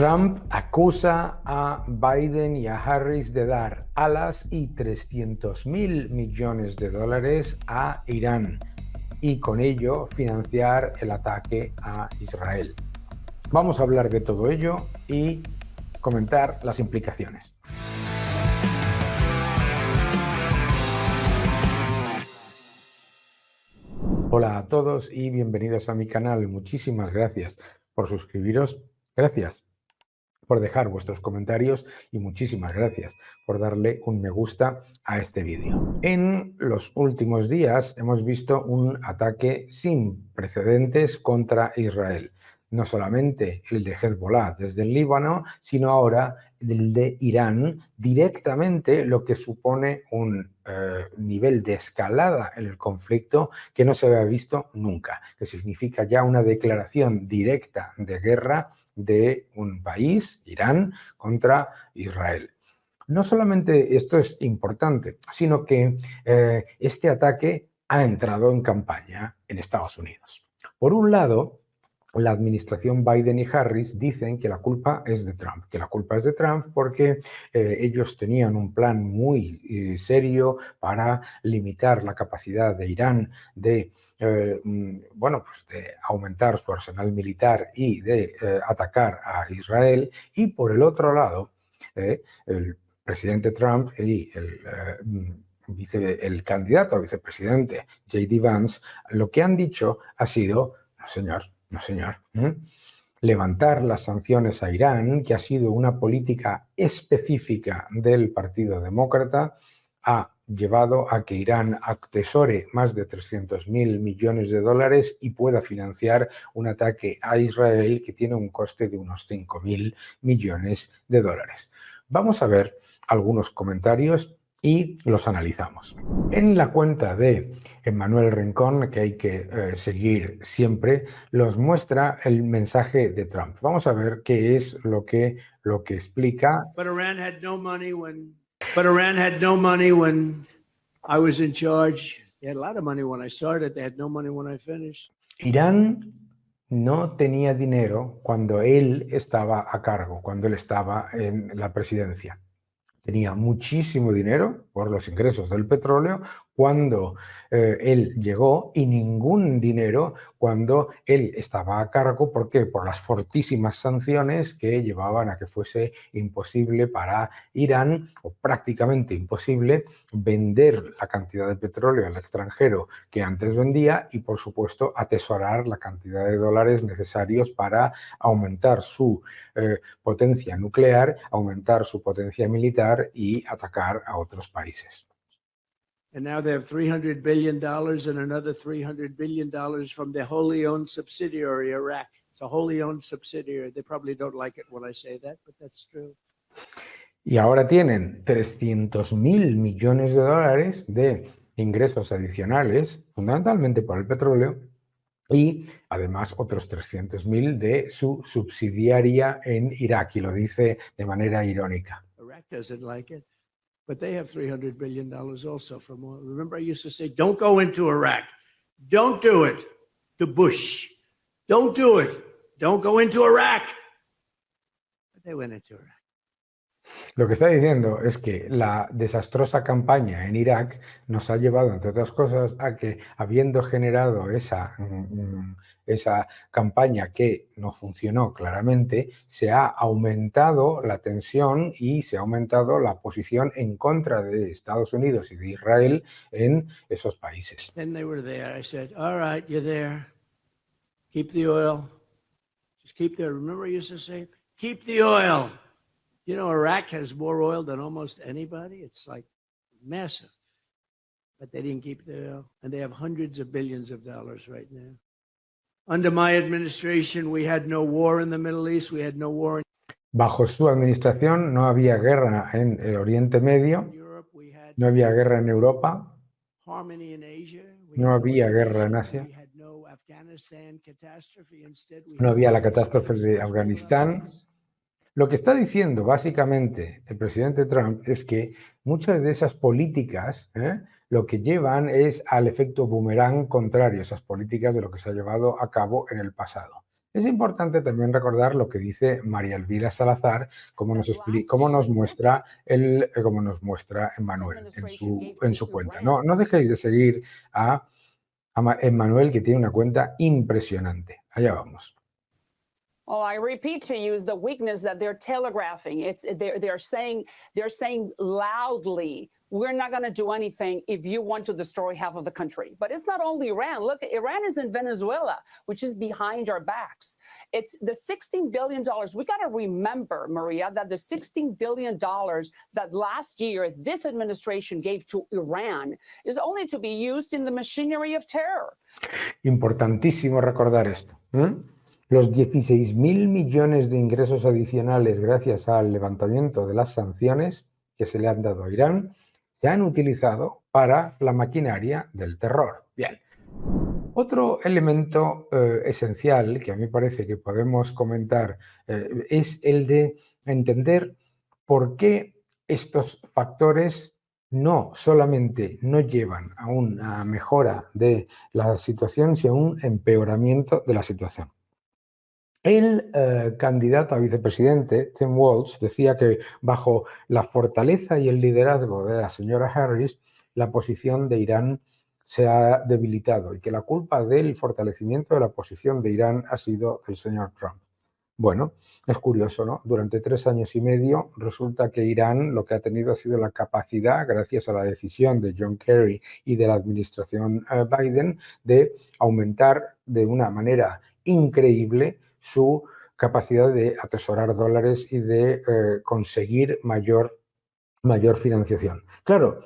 Trump acusa a Biden y a Harris de dar alas y 300.000 millones de dólares a Irán y con ello financiar el ataque a Israel. Vamos a hablar de todo ello y comentar las implicaciones. Hola a todos y bienvenidos a mi canal. Muchísimas gracias por suscribiros. Gracias por dejar vuestros comentarios y muchísimas gracias por darle un me gusta a este vídeo. En los últimos días hemos visto un ataque sin precedentes contra Israel. No solamente el de Hezbollah desde el Líbano, sino ahora el de Irán directamente, lo que supone un nivel de escalada en el conflicto que no se había visto nunca, que significa ya una declaración directa de guerra de un país, Irán, contra Israel. No solamente esto es importante, sino que este ataque ha entrado en campaña en Estados Unidos. Por un lado, la administración Biden y Harris dicen que la culpa es de Trump, porque ellos tenían un plan muy serio para limitar la capacidad de Irán de de aumentar su arsenal militar y de atacar a Israel. Y por el otro lado, el presidente Trump y el candidato a vicepresidente J.D. Vance, lo que han dicho ha sido: no señor, levantar las sanciones a Irán, que ha sido una política específica del Partido Demócrata, ha llevado a que Irán atesore más de 300.000 millones de dólares y pueda financiar un ataque a Israel que tiene un coste de unos 5.000 millones de dólares. Vamos a ver algunos comentarios y los analizamos. En la cuenta de Emmanuel Rincón, que hay que seguir siempre, los muestra el mensaje de Trump. Vamos a ver qué es lo que explica. But Iran had no money when I was in charge. They had a lot of money when I started. They had no money when I finished. Irán no tenía dinero cuando él estaba a cargo, cuando él estaba en la presidencia. Tenía muchísimo dinero por los ingresos del petróleo cuando él llegó y ningún dinero cuando él estaba a cargo. ¿Por qué? Por las fortísimas sanciones que llevaban a que fuese imposible para Irán, o prácticamente imposible, vender la cantidad de petróleo al extranjero que antes vendía y, por supuesto, atesorar la cantidad de dólares necesarios para aumentar su potencia nuclear, aumentar su potencia militar y atacar a otros países. And now they have $300 billion and another $300 billion from their wholly owned subsidiary, Iraq. It's a wholly owned subsidiary. They probably don't like it when I say that, but that's true. Y ahora tienen 300.000 millones de dólares de ingresos adicionales, fundamentalmente por el petróleo, y además otros 300.000 de su subsidiaria en Irak, y lo dice de manera irónica. Iraq doesn't like it, but they have $300 billion also from oil. Remember, I used to say, don't go into Iraq. Don't do it. To Bush. Don't do it. Don't go into Iraq. But they went into Iraq. Lo que está diciendo es que la desastrosa campaña en Irak nos ha llevado, entre otras cosas, a que, habiendo generado esa campaña que no funcionó claramente, se ha aumentado la tensión y se ha aumentado la posición en contra de Estados Unidos y de Israel en esos países. Then they were there. I said, all right, you're there. Keep the oil. Just keep the oil. Remember I used to say, keep the oil. You know, Iraq has more oil than almost anybody. It's like massive. But they didn't keep the oil. And they have hundreds of billions of dollars right now. Under my administration, we had no war in the Middle East. We had no war in Bajo su administración no había guerra en el Oriente Medio, Europe. We had no había guerra en Europa, harmony in Asia. We no had había integration. guerra en Asia, We had no Afghanistan catastrophe. Instead, we no had había la peace. catástrofe de Afganistán. Lo que está diciendo básicamente el presidente Trump es que muchas de esas políticas lo que llevan es al efecto boomerang contrario, esas políticas de lo que se ha llevado a cabo en el pasado. Es importante también recordar lo que dice María Elvira Salazar, cómo nos muestra Emmanuel en su cuenta. No dejéis de seguir a Emmanuel, que tiene una cuenta impresionante. Allá vamos. Oh, I repeat to you is the weakness that they're telegraphing. They're saying loudly, we're not going to do anything if you want to destroy half of the country. But it's not only Iran. Look, Iran is in Venezuela, which is behind our backs. It's the $16 billion. We got to remember, Maria, that the $16 billion that last year this administration gave to Iran is only to be used in the machinery of terror. Importantísimo recordar esto. Los 16.000 millones de ingresos adicionales gracias al levantamiento de las sanciones que se le han dado a Irán se han utilizado para la maquinaria del terror. Bien. Otro elemento esencial que a mí parece que podemos comentar es el de entender por qué estos factores no solamente no llevan a una mejora de la situación, sino a un empeoramiento de la situación. El candidato a vicepresidente, Tim Walz, decía que bajo la fortaleza y el liderazgo de la señora Harris, la posición de Irán se ha debilitado y que la culpa del fortalecimiento de la posición de Irán ha sido el señor Trump. Bueno, es curioso, ¿no? Durante 3 años y medio resulta que Irán lo que ha tenido ha sido la capacidad, gracias a la decisión de John Kerry y de la administración Biden, de aumentar de una manera increíble su capacidad de atesorar dólares y de conseguir mayor financiación. Claro,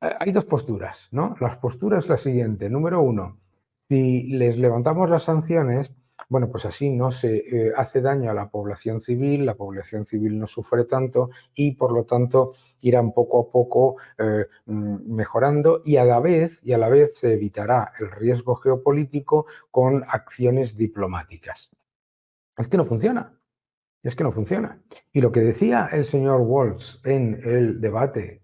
hay dos posturas, ¿no? La postura es la siguiente. Número uno, si les levantamos las sanciones, bueno, pues así no se hace daño a la población civil no sufre tanto y por lo tanto irán poco a poco mejorando y a la vez se evitará el riesgo geopolítico con acciones diplomáticas. Es que no funciona. Y lo que decía el señor Walz en el debate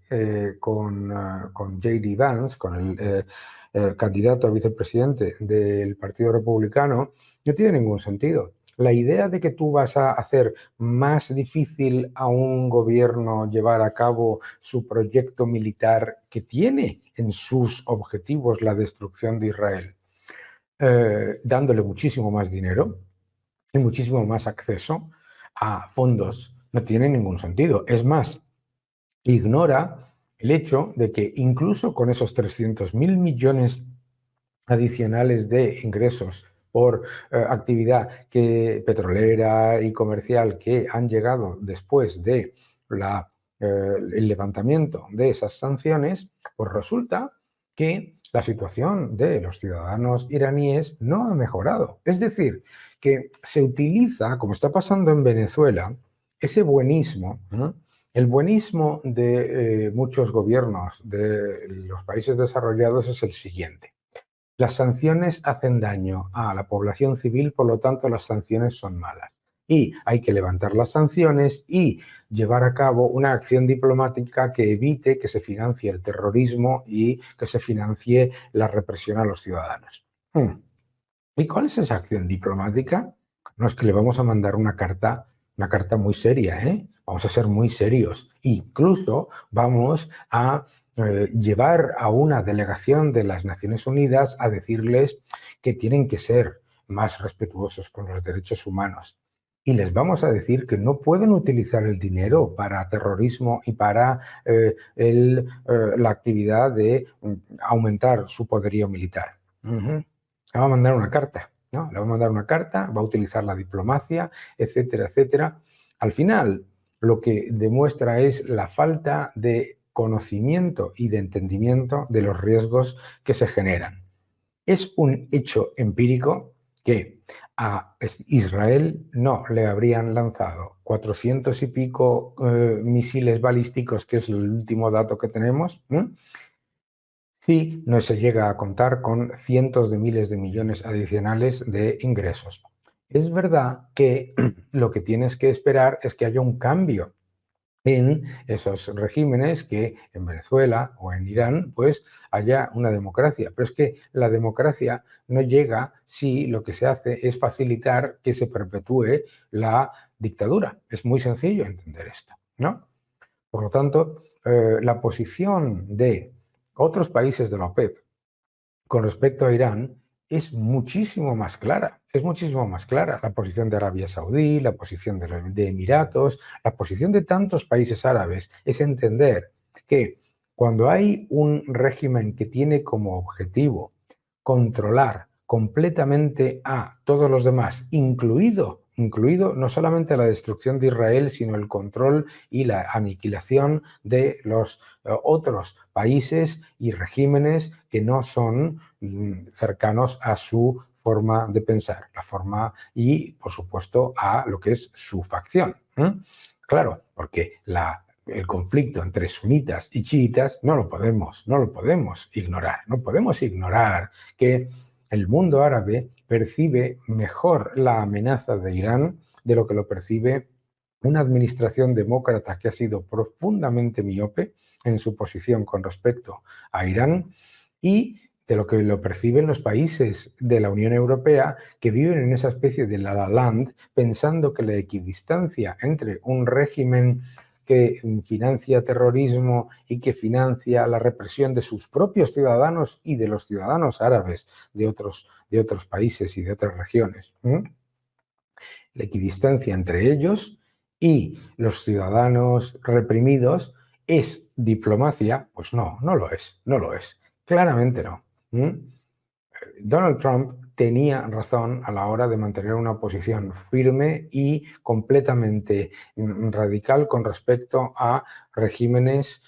con J.D. Vance, con el candidato a vicepresidente del Partido Republicano, no tiene ningún sentido. La idea de que tú vas a hacer más difícil a un gobierno llevar a cabo su proyecto militar que tiene en sus objetivos la destrucción de Israel, dándole muchísimo más dinero y muchísimo más acceso a fondos, no tiene ningún sentido. Es más, ignora el hecho de que incluso con esos 300.000 millones adicionales de ingresos por actividad petrolera y comercial que han llegado después de el levantamiento de esas sanciones, pues resulta que la situación de los ciudadanos iraníes no ha mejorado. Es decir, que se utiliza, como está pasando en Venezuela, ese buenismo, ¿no? El buenismo de muchos gobiernos de los países desarrollados es el siguiente. Las sanciones hacen daño a la población civil, por lo tanto las sanciones son malas. Y hay que levantar las sanciones y llevar a cabo una acción diplomática que evite que se financie el terrorismo y que se financie la represión a los ciudadanos. ¿Y cuál es esa acción diplomática? No es que le vamos a mandar una carta muy seria, ¿eh? Vamos a ser muy serios. Incluso vamos a llevar a una delegación de las Naciones Unidas a decirles que tienen que ser más respetuosos con los derechos humanos. Y les vamos a decir que no pueden utilizar el dinero para terrorismo y para la actividad de aumentar su poderío militar. Le va a mandar una carta, ¿no? Le va a mandar una carta, va a utilizar la diplomacia, etcétera, etcétera. Al final, lo que demuestra es la falta de conocimiento y de entendimiento de los riesgos que se generan. Es un hecho empírico que a Israel no le habrían lanzado 400 y pico misiles balísticos, que es el último dato que tenemos, si no se llega a contar con cientos de miles de millones adicionales de ingresos. Es verdad que lo que tienes que esperar es que haya un cambio en esos regímenes que en Venezuela o en Irán pues haya una democracia. Pero es que la democracia no llega si lo que se hace es facilitar que se perpetúe la dictadura. Es muy sencillo entender esto, ¿no? Por lo tanto, la posición de otros países de la OPEP con respecto a Irán es muchísimo más clara. Es muchísimo más clara la posición de Arabia Saudí, la posición de Emiratos, la posición de tantos países árabes es entender que cuando hay un régimen que tiene como objetivo controlar completamente a todos los demás, incluido no solamente la destrucción de Israel, sino el control y la aniquilación de los otros países y regímenes que no son cercanos a su forma de pensar, la forma y, por supuesto, a lo que es su facción. Claro, porque el conflicto entre sunitas y chiitas no lo podemos ignorar. No podemos ignorar que el mundo árabe percibe mejor la amenaza de Irán de lo que lo percibe una administración demócrata que ha sido profundamente miope en su posición con respecto a Irán y de lo que lo perciben los países de la Unión Europea que viven en esa especie de la land pensando que la equidistancia entre un régimen que financia terrorismo y que financia la represión de sus propios ciudadanos y de los ciudadanos árabes de otros países y de otras regiones. La equidistancia entre ellos y los ciudadanos reprimidos es diplomacia. Pues no lo es, claramente no. Donald Trump tenía razón a la hora de mantener una posición firme y completamente radical con respecto a regímenes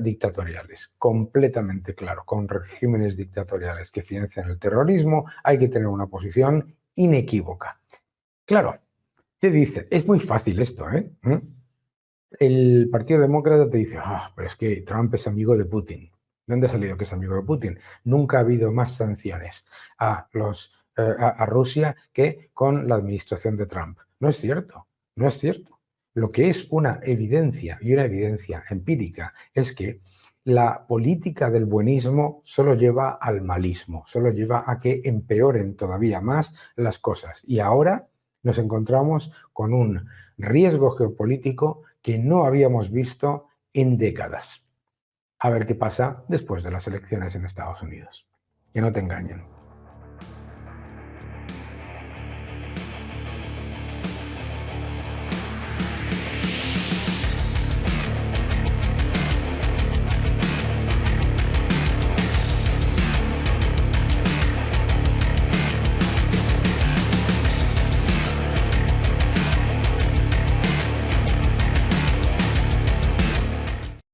dictatoriales. Completamente claro, con regímenes dictatoriales que financian el terrorismo hay que tener una posición inequívoca. Claro, te dice, es muy fácil esto, ¿eh? El Partido Demócrata te dice, pero es que Trump es amigo de Putin. ¿De dónde ha salido que es amigo de Putin? Nunca ha habido más sanciones a Rusia que con la administración de Trump. No es cierto, no es cierto. Lo que es una evidencia, y una evidencia empírica, es que la política del buenismo solo lleva al malismo, solo lleva a que empeoren todavía más las cosas. Y ahora nos encontramos con un riesgo geopolítico que no habíamos visto en décadas. A ver qué pasa después de las elecciones en Estados Unidos. Que no te engañen.